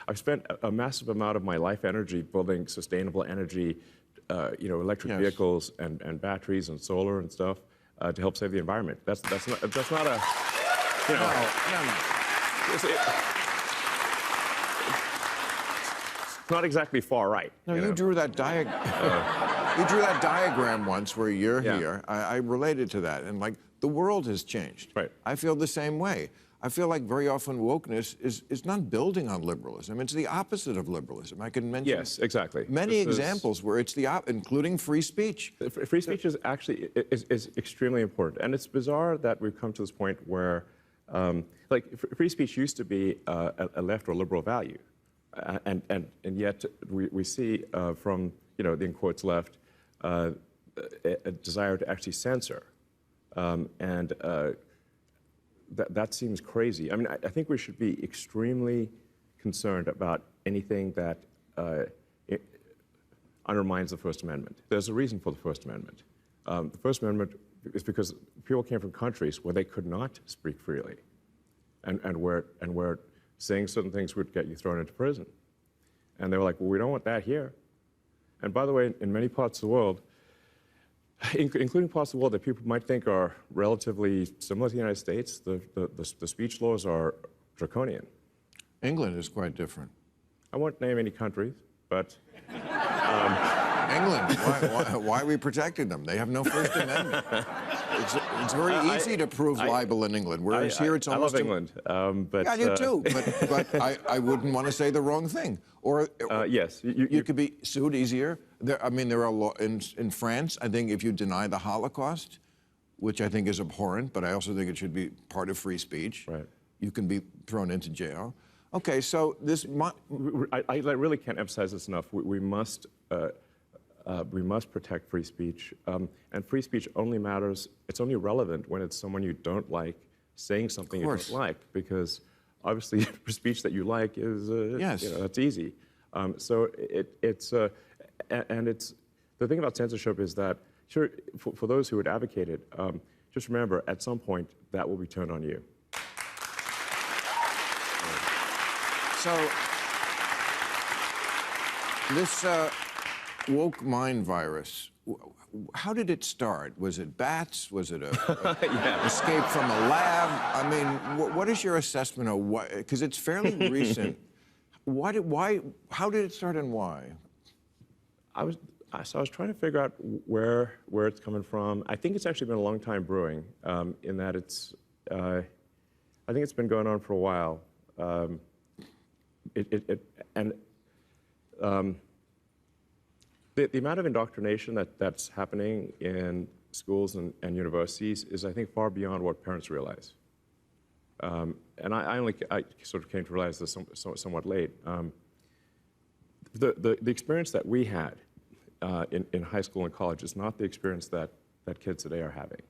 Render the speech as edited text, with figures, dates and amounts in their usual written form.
I've spent a massive amount of my life energy building sustainable energy, electric vehicles and batteries and solar and stuff to help save the environment. That's not a, no. It's not exactly far right. No, you drew that diagram. You drew that diagram once where you're here. I related to that, and like the world has changed. Right. I feel the same way. I feel like very often wokeness is not building on liberalism. It's the opposite of liberalism. I can mention many examples where it's including free speech. Free speech is actually is extremely important, and it's bizarre that we've come to this point where, free speech used to be a left or liberal value, and yet we see from the in quotes left a desire to actually censor, and. That seems crazy. I mean, I think we should be extremely concerned about anything that undermines the First Amendment. There's a reason for the First Amendment. The First Amendment is because people came from countries where they could not speak freely, and where saying certain things would get you thrown into prison. And they were like, well, we don't want that here. And by the way, in many parts of the world, including parts of the world that people might think are relatively similar to the United States, the speech laws are draconian. England is quite different. I won't name any countries, but... England, why are we protecting them? They have no First Amendment. It's very easy to prove libel in England, whereas here it's almost... I love England, but... Yeah, you too, but I wouldn't want to say the wrong thing. Or yes, you could be sued easier. There are laws in France. I think if you deny the Holocaust, which I think is abhorrent, but I also think it should be part of free speech. Right. You can be thrown into jail. Okay, so this... I really can't emphasize this enough. We must protect free speech, and free speech only matters. It's only relevant when it's someone you don't like saying something you don't like, because obviously speech that you like is that's easy. So it's the thing about censorship is that sure for those who would advocate it, just remember at some point that will be turned on you. So this woke mind virus, how did it start? Was it bats? Was it a escape from a lab? I mean, what is your assessment of what? Because it's fairly recent. How did it start and why? I was trying to figure out where it's coming from. I think it's actually been a long time brewing, in that it's. I think it's been going on for a while. The amount of indoctrination that's happening in schools and universities is, I think, far beyond what parents realize. And I sort of came to realize this somewhat late. The experience that we had in high school and college is not the experience that kids today are having.